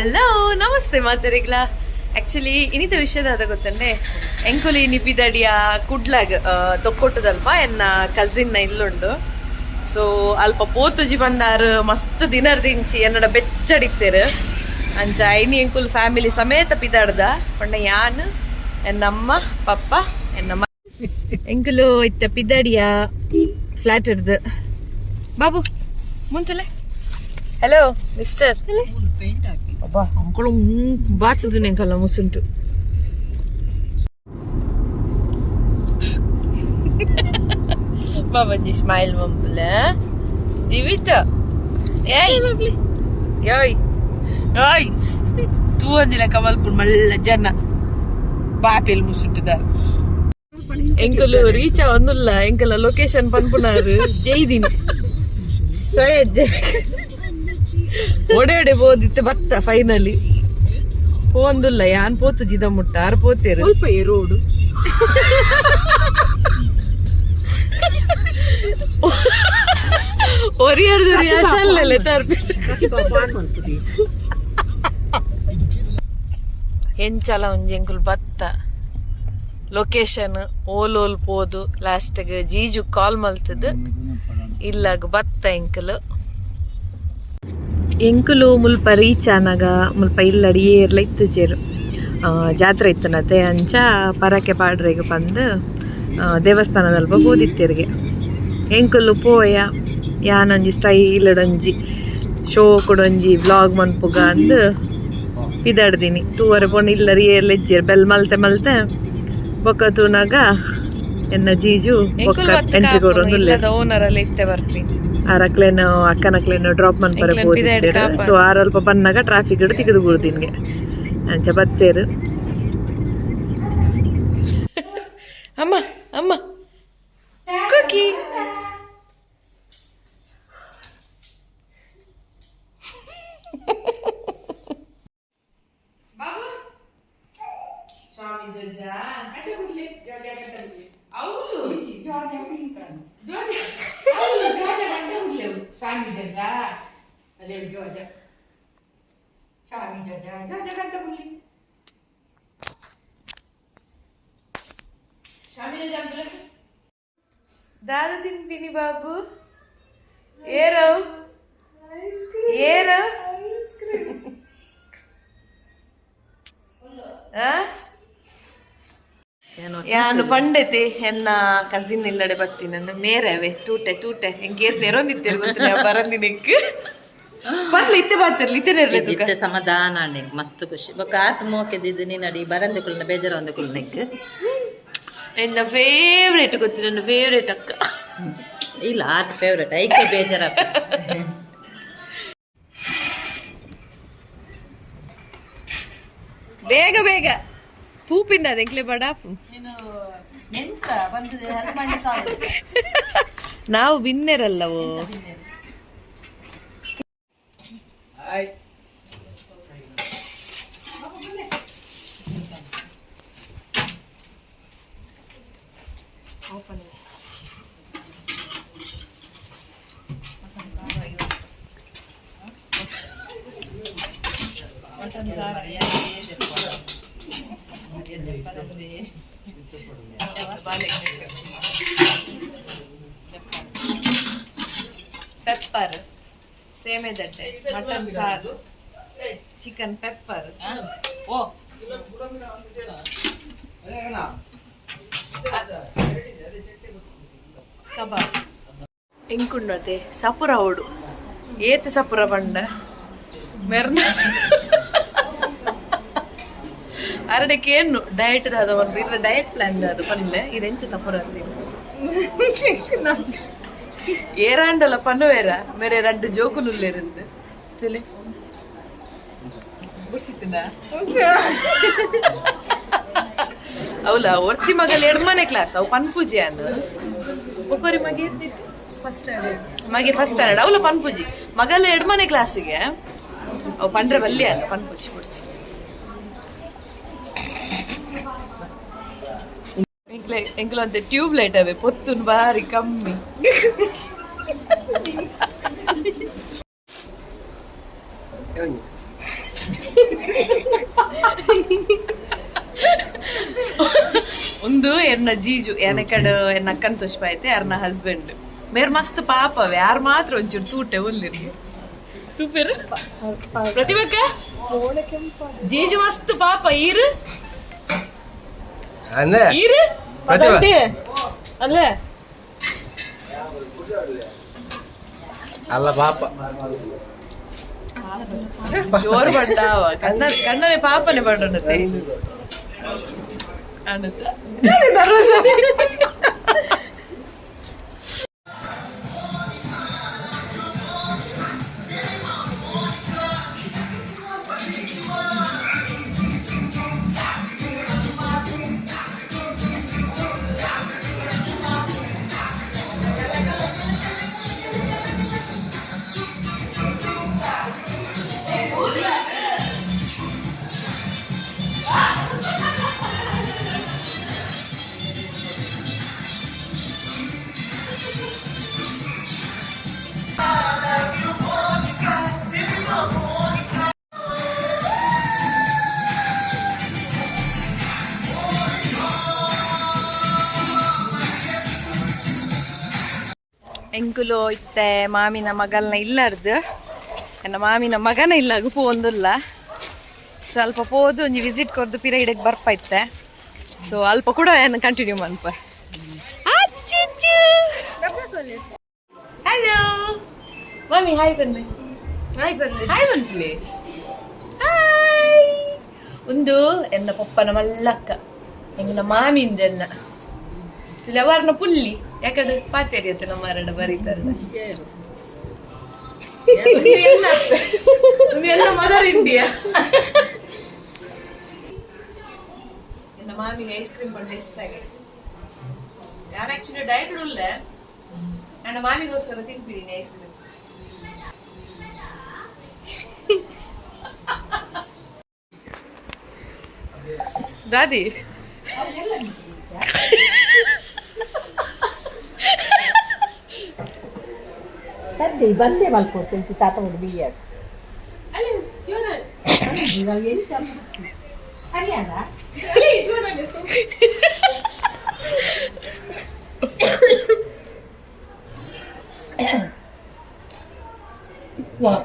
hello ನಮಸ್ತೆ ಮಾತರಿಗ್ಲ actually ಇನ್ನಿತ ವಿಷಯದ ಗೊತ್ತಂಡೆ ಎಂಕುಲಿ ನಿಪಿದಡಿಯ ಕುಡ್ಲಾಗ್ ತೊಕ್ಕೊಟ್ಟದಲ್ಪ ಎನ್ನ ಕಸಿನ್ ಇಲ್ಲುಂಡು ಸೊ ಅಲ್ಪ ಪೋತುಜಿ ಬಂದಾರು ಮಸ್ತ್ ದಿನರ್ ದಿಂಚಿ ಎನ್ನಡ ಬೆಚ್ಚಡಿತ್ತೇರು ಅಂಚ ಐನಿ ಎಂಕುಲ್ ಫ್ಯಾಮಿಲಿ ಸಮೇತ ಪಿದಾಡ್ದ ಪಂಡ ಯಾನ್ ಎನ್ನಮ್ಮ ಪಪ್ಪ ಎನ್ನಮ್ಮ ಎಂಕುಲು ಇತ್ತ ಪಿದಾಡಿಯ ಫ್ಲಾಟ್ ಇಡ್ದು ಬಾಬು ಮುಂಚಲೆ ಹಲೋ ಮಿಸ್ಟರ್ ಅಬ್ಬಾ ಅಂಕಳು ಬಾಚದು ನೆಂಕಲ್ಲ ಮುಸುಂಟು ಬಾಬಾಜಿ ಸ್ಮೈಲ್ ಮಂಬುಲ ಜೀವಿತ ಏಯ್ ಏಯ್ ಏಯ್ ತೂ ಅಂದಿಲ್ಲ ಕಮಲ್ಪುರ್ ಮಲ್ಲ ಜನ ಬಾಪೆಲ್ ಮುಸುಂಟಿದಾರ ಎಂಕಲು ರೀಚ್ ಒಂದಿಲ್ಲ ಎಂಕಲ ಲೊಕೇಶನ್ ಪನ್ಪುನಾರು ಜೈದಿನಿ ಸೋಯಜ್ಜೆ ಒಡೆ ಒಡೆ ಬೋದಿತ್ತೆ ಬತ್ತ ಫೈನಲಿ ಪೋಂದುಲ್ಲ ಯಾನ್ ಪೋತು ಜಿದ ಮುಟ್ಟ ಆರು ಪೋತೇರು ಸ್ವಲ್ಪ ರೋಡು ಒರಿಯರ್ದು ರಿಯಾಸಲ್ಲೇ ತರ್ಪಿ ಹೆಂಚಲ ಒಂಜಿ ಎಂಕುಲ್ ಬತ್ತ ಲೊಕೇಶನ್ ಓಲೋಲ್ ಪೋದು ಲಾಸ್ಟ್ಗೆ ಜೀಜು ಕಾಲ್ ಮಲ್ತದ ಇಲ್ಲಾಗ ಬತ್ತ ಎಂಕುಲು ಮುಲ್ಪ ರೀಚ್ ಆನಾಗ ಮುಲ್ಪ ಇಲ್ಲಡಿ ಏರ್ಲ ಇತ್ತುಜೇರು ಜಾತ್ರೆ ಇತ್ತನತೆ ಅಂಚ ಪರಕೆ ಪಾಡ್ರೆಗೆ ಬಂದು ದೇವಸ್ಥಾನದಲ್ಪ ಹೋದಿತ್ತೇರಿಗೆ ಎಂಕುಲು ಪೋಯ ಯಾನೊಂಜಿ ಸ್ಟೈಲ್ಡೊಂಜಿ ಶೋ ಕೊಡೊಂಜಿ ವ್ಲಾಗ್ ಮನ್ಪುಗ ಅಂದು ಪಿದಾಡ್ದಿನಿ ತೂವರೆ ಪೋಂಡು ಇಲ್ಲರಿ ಏರ್ಲ ಇಜ್ಜೇರು ಬೆಲ್ ಮಲ್ತೆ ಮಲ್ತೆ ಬೊಕ್ಕ ತೂನಾಗ ಎನ್ನ ಜೀಜು ಬೊಕ್ಕ ಎಂಟ್ರಿ ಕೊಡೊಂದು ಓನರಲ್ಲಿ ಇಟ್ಟೆ ಬರ್ತೀನಿ ಆರಕ್ಲೇನು ಅಕ್ಕನಕ್ಲೇನು ಡ್ರಾಪ್ ಮನ್ಪರೆ ಹೋದಿತ್ತೇರು ಸೊ ಆರಲ್ಪ ಬನ್ನಾಗ ಟ್ರಾಫಿಕ್ ಇಡು ತೆಗೆದು ಬಿಡ್ದಿನ್ಗೆ ಅಂಚ ಬತ್ತೇರು ಅಮ್ಮ ಅಮ್ಮ ಕುಕಿ दादा तिनपिनी बाबू ఏరో ఏరో ಯಾನು ಪಂಡೈತೆ ಎನ್ನ ಕಸಿನ್ ಇಲ್ಲಡೆ ಬತ್ತೀನಿ ನನ್ನ ಮೇರವೆ ತೂಟೆ ತೂಟೆ ಹೆಂಗೆ ನೆರೊಂದಿತ್ತೇರು ಗೊತ್ತಿಲ್ಲ ಬರಂದಿನಕ್ಕೆ ಬರ್ಲಿ ಇತ್ತೆ ಬಾತಿರ್ಲಿ ಇತ್ತೆ ಸಮಾಧಾನ ಮಸ್ತ್ ಖುಷಿ ಬೊಕ್ಕ ಆತ್ ಮೋಕೆದಿದ್ದು ನೀನಡಿ ಬರಂದೆ ಕುಳ್ನ ಬೇಜಾರ ಒಂದೆ ಕುಳ್ನಕ್ಕೆ ನನ್ನ ಫೇವ್ರೇಟ್ ಗೊತ್ತಿಲ್ಲ ನನ್ನ ಫೇವ್ರೇಟ್ ಅಕ್ಕ ಇಲ್ಲ ಆತ್ ಫೇವ್ರೇಟ್ ಐಕೆ ಬೇಜಾರ ಬೇಗ ಬೇಗ ತೂಪಿಂದ ಅದೆಂಕ್ಲೆ ಬಡಾಪು ನಾವು ಬಿನ್ನೆರಲ್ಲವೋ ಪೆಪ್ಪರ್ ಸೇಮೆ ದಡ್ಡೆ ಮಟನ್ ಸಾರು ಚಿಕನ್ ಪೆಪ್ಪರ್ ಓ ಕಬಾಬ್ ಎಂಕುಂಡತೆ ಸಪುರ ಓಡು ಏತ್ ಸಪುರ ಬಂಡ ಮೆರ್ನ ಅರಡಕ್ಕೇನು ಡಯಟ್ ಅದು ಒಂದು ಇದ್ರ ಡಯಟ್ ಪ್ಲಾನ್ ಅದು ಪನ್ಲೆ ಇದೆಂಚ ಸಪುರ ಅಂತೀನಿ ಏರಾಂಡಲ ಪನ್ನುವೇರ ಮೇರೆ ರಡ್ಡು ಜೋಕುಲುಲ್ಲೇருந்து ಚಲಿ ಬುರ್ಸಿತ್ತಿನ ಅವಲ ಒರ್ತಿ ಮಗಲ್ ಎಡ್ಮನೆ ಕ್ಲಾಸ್ ಅವು ಪನ್ಪೂಜಿ ಅನ್ನು ಒಬ್ಬರಿ ಮಗೆ ಫಸ್ಟ್ ಸ್ಟ್ಯಾಂಡರ್ಡ್ ಅವಲ ಪನ್ಪೂಜಿ ಮಗಲ ಎಡ್ಮನೆ ಕ್ಲಾಸಿಗೆ ಅವು ಪಂಡ್ರೆ ಬಲ್ಲೆ ಅಲ್ಲ ಪನ್ಪೂಜಿ ಬುಡ್ಸಿ ಎಂಕ್ಲೊಂದು ಟ್ಯೂಬ್ ಲೈಟ್ ಅವೇ ಪೊತ್ತುನ್ ಬಾರಿ ಕಮ್ಮಿ ಒಂದು ಎನ್ನ ಜೀಜು ಎನಕಡೆ ಎನ್ನ ಅಕ್ಕನ ತುಷ್ಪ ಐತೆ ಅರ್ನ ಹಸ್ಬೆಂಡ್ ಮೇರ್ ಮಸ್ತ್ ಪಾಪವೆ ಯಾರು ಮಾತ್ರ ಒಂಚೂರು ತೂಟೆ ಒಲ್ಲಿರಿ ತೂಪೇರು ಪ್ರತಿಭಕ್ಕ ಜೀಜು ಮಸ್ತ್ ಪಾಪ ಈರು ಈರು ಅಲ್ಲ ಅಲ್ಲ ಪಾಪ ಜೋರು ಪಡ್ಡಾವ ಕಣ್ಣನೆ ಪಾಪನೆ ಪಡ್ಡನತೆ ನರ್ವಸ್ ಎಂಕುಲು ಇತ್ತೆ ಮಾಮಿನ ಮಗಲ್ನ ಇಲ್ಲಾರ್ದು ಎನ್ನ ಮಾಮಿನ ಮಗನ ಇಲ್ಲಾಗು ಪೋಂದಿಲ್ಲ ಸ್ವಲ್ಪ ಪೋದು ಒಂಜಿ ವಿಸಿಟ್ ಕೊರ್ದು ಪಿರೈಡಿಗೆ ಬರ್ಪೈತೆ ಸೊ ಅಲ್ಪ ಕೂಡ ಏನು ಕಂಟಿನ್ಯೂ ಮನ್ಪ ಹಲೋ ಮಾಮಿ ಹಾಯ್ ಬನ್ನಿ ಹಾಯ್ ಬನ್ನಿ ಹಾಯ್ ಒಂದು ಎನ್ನ ಪಪ್ಪನ ಮಲ್ಲಕ್ಕ ಎಂಗಿನ ಮಾಮಿಂದೆನ್ನ ಲವರ್ನ ಪುಲ್ಲಿ ಯಾಕಡೆ ಪಾತೇರಿ ಅಂತ ನಮ್ಮ ಎರಡ ಬರೀತಾರೆ ಎಲ್ಲ ಮದರ್ ಇಂಡಿಯಾ ನನ್ನ ಮಾಮಿಗೆ ಐಸ್ ಕ್ರೀಮ್ ಪಂಡ ಇಷ್ಟ ಆಗಿದೆ ನಾನು ಆಕ್ಚುಲಿ ಡಯಟ್ ಇಲ್ಲ ನನ್ನ ಮಾಮಿಗೋಸ್ಕರ ತಿನ್ಬಿಡಿನಿ ಐಸ್ ಕ್ರೀಮ್ ದಾದಿ ತದ್ದೆ ಬಂದೆ ಮಲ್ಕೊಡ್ತೀನಿ ತಾತ ಹುಡುಗ ಬಿಯ್ಯಾಡು ಏನು ಸರಿಯಾದ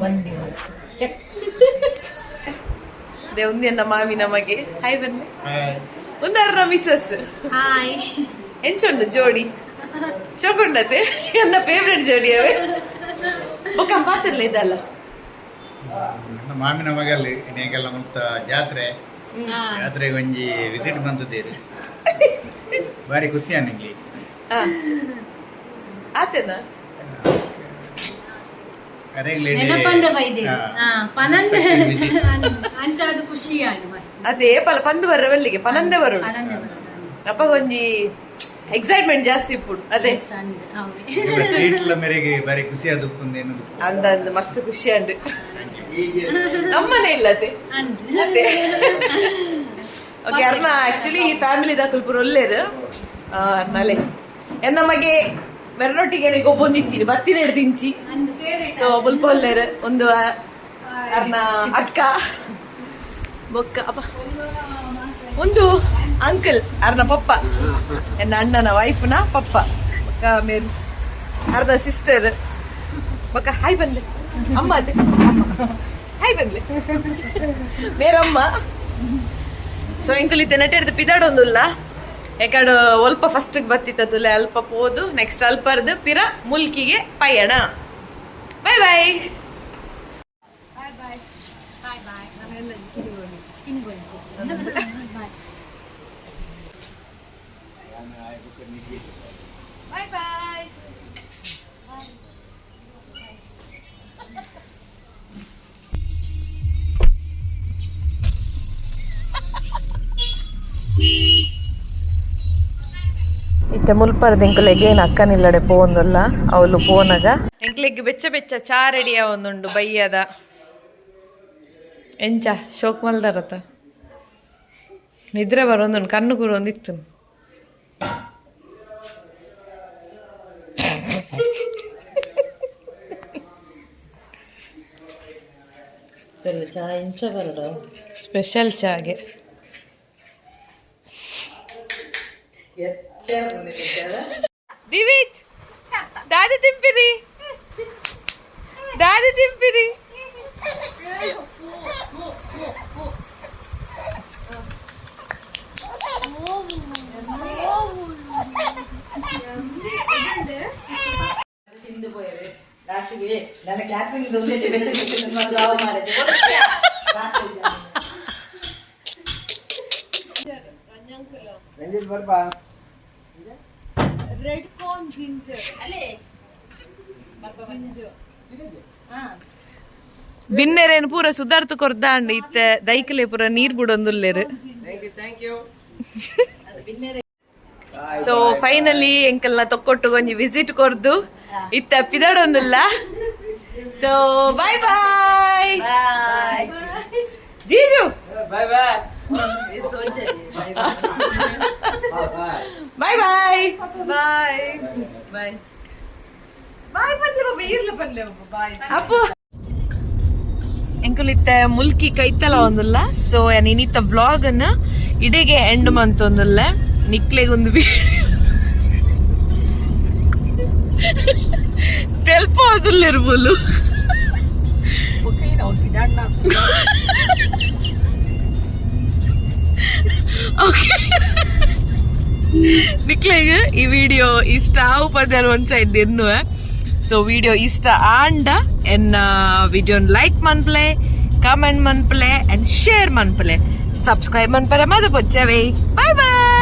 ಬಂದಿ ಚೆಕ್ ಒಂದು ಎನ್ನ ಮಾಮಿ ನಮಗೆ ಹಾಯ್ ಬನ್ನಿ ಒಂದರ ಮಿಸಸ್ ಹಾಯ್ ಎಂಚುಂಡು ಜೋಡಿ ಚೊಕೊಂಡತೆ ನನ್ನ ಫೇವ್ರೆಟ್ ಜೋಡಿ ಅವೇ ಬೊಕ್ಕ ಪಾತಿರ್ಲ ಇದಲ್ಲ ನನ್ನ ಮಾಮಿನ ಮಗಲ್ಲಿ ಇನ್ನೇಗೆಲ್ಲ ಮುಕ್ತ ಜಾತ್ರೆಗೆ ಒಂಜಿ ವಿಸಿಟ್ ಬಂದಿದ್ದೀರಿ ಬಾರಿ ಖುಷಿ ಅನ್ನಂಗಿ ಆತೇನಾ ನೆನಪಂದ ಬೈದೆ ಪನಂದ ಅಂಚಾದು ಖುಷಿ ಆಡು ಮಸ್ತ್ ಅದೇ ಪಂದು ಬರ್ರವಲ್ಲಿಗೆ ಪನಂದೆ ಬರು ಅಪ್ಪ ಒಂಜಿ ಎಕ್ಸೈಟ್ಮೆಂಟ್ ಜಾಸ್ತಿ ಇಪ್ಪುಡು ಅದೇ ಮೇರೆಗೆ ಬಾರಿ ಖುಷಿ ಆದಕ್ಕೇನು ಅಂದ ಮಸ್ತ್ ಖುಷಿ ಅಂಡು ನಮ್ಮನೆ ಇಲ್ಲದೆ ಓಕೆ ಅರ್ನ ಆಕ್ಚುಲಿ ಈ ಫ್ಯಾಮಿಲಿ ದಾಖಲ್ಪುರ ಒಳ್ಳೇದು ನಲೆ ಎನ್ನ ಮಗೆ ಮೆರನೊಟ್ಟಿಗೆ ಗೊಬ್ಬೊಂದಿತ್ತೀನಿ ಬತ್ತಿನ ಹಿಡ್ದಿಂಚಿ ಸೊ ಬುಲ್ಪ ಒಳ್ಳೇರು ಒಂದು ಅರ್ನ ಅಕ್ಕ ಬೊಕ್ಕ ಅಪ್ಪ ಒಂದು ಅಂಕಲ್ ಅರ್ನ ಪಪ್ಪ ಎನ್ನ ಅಣ್ಣನ ವೈಫ್ನ ಪಪ್ಪ ಬೊಕ್ಕ ಮೇರು ಅರ್ಧ ಸಿಸ್ಟರ್ ಬೊಕ್ಕ ಹಾಯ್ ಬಂದೆ ಅಮ್ಮ ಅದೇ ಹಾಯ್ ಬಂದ್ಲೆ ಬೇರಮ್ಮ ಸೊ ಇಂಕುಲಿತೆ ನೆಟ್ಟಿಡ್ದು ಪಿದಾಡೊಂದುಲ್ಲ ಯಾಕಡೆ ಒಲ್ಪ ಫಸ್ಟಿಗೆ ಬತ್ತಿತ್ತದುಲೆ ಅಲ್ಪ ಪೋದು ನೆಕ್ಸ್ಟ್ ಅಲ್ಪರ್ದು ಪಿರ ಮುಲ್ಕಿಗೆ ಪಯಣ ಬಾಯ್ ಬಾಯ್ ಬಾಯ್ ಬಾಯ್ ಇತ್ತೆ ಮುಲ್ಪರ್ದ ಎಂಕಲೆಗೆ ಏನು ಅಕ್ಕನಿಲ್ಲಡೆ ಪೋಂದಲ್ಲ ಅವಳು ಪೋನಗ ಎಂಕ್ಲೆಗ್ ಬೆಚ್ಚ ಬೆಚ್ಚ ಚಾ ರೆಡಿಯ ಒಂದುಂಡು ಬಯ್ಯದ ಎಂಚ ಶೋಕ್ ಮಲ್ದಾರತ ನಿದ್ರೆ ಬರೋಂದುಂಡು ಕಣ್ಣು ಕೂರ ಒಂದಿತ್ತು ಚಾ ಇಂಚ ಬರಡ ಸ್ಪೆಷಲ್ ಚಾಗೆ ದಿವಿತ್ ದಾದಿ ತಿಂಪಿರಿ ದಾದಿ ತಿಂಪಿರಿ ತಿಂದು ಹೋಯ್ರೆ ಲಾಸ್ಟಿಗೆ ನನ್ನ ಕ್ಯಾಟ್ರಿಂಗ್ ಮಾಡಿದೆ ರಂಜಿತ್ ಬರ್ಬಾ ರೆಡ್ ಕಾರ್ನ್ ಜಿಂಜರ್ ಅಲ್ಲೇ ಬಿನ್ನೆರೇನು ಪೂರ ಸುಧಾರ್ತು ಕೊರ್ದಾಂಡ್ ಇತ್ತೆ ದೈಕಲೆ ಪೂರ ನೀರ್ ಬಿಡೊಂದುಲ್ಲೇರು ಸೊ ಫೈನಲಿ ಎಂಕಲ್ನ ತೊಕ್ಕೊಟ್ಟು ಒಂಜಿ ವಿಸಿಟ್ ಕೊರ್ದು ಇತ್ತೆ ಪಿದಾಡೊಂದುಲ್ಲ ಸೊ ಬಾಯ್ ಬಾಯ್ ಜೀಜು ಬಾಯ್ ಬಾಯ್ ಬಾಯ್ ಬಾಯ್ ಬಾಯ್ ಬಾಯ್ ಬಾಯ್ ಪನ್ಲೆ ಬಾಬಾ ಇರ್ಲ ಪನ್ಲೆ ಬಾಬಾ ಬಾಯ್ ಅಪ್ಪು ಎಂಕುಲ್ ಇತ್ತೆ ಮುಲ್ಕಿ ಕೈತಲ ಒಂದುಲ್ಲ ಸೊ ನೀನಿತ್ತ ವ್ಲಾಗ್ ಅನ್ನ ಇಡೆಗೆ ಎಂಡ್ ಮಂತೊಂದುಲ್ಲ ನಿಕ್ಲೆಗೊಂದು ತೆಲ್ಪೋದುಲ್ಲಿರ್ಬೋದು ನಿಕ್ಲೆಗೆ ಈ ವಿಡಿಯೋ ಇಷ್ಟ ಆಪದ ಒಂದ್ ಸೈಡ್ ಎನ್ನುವ ಸೊ ವಿಡಿಯೋ ಇಷ್ಟ ಆಂಡ ಎನ್ನ ವಿಡಿಯೋನ್ ಲೈಕ್ ಮನ್ಪಲೆ ಕಮೆಂಟ್ ಮನ್ಪಲೆ ಅಂಡ್ ಶೇರ್ ಮನ್ಪಲೆ ಸಬ್ಸ್ಕ್ರೈಬ್ ಮನ್ಪರೆ ಮದ ಪೊಚ್ಚವೆ ಬಾಯ್ ಬಾಯ್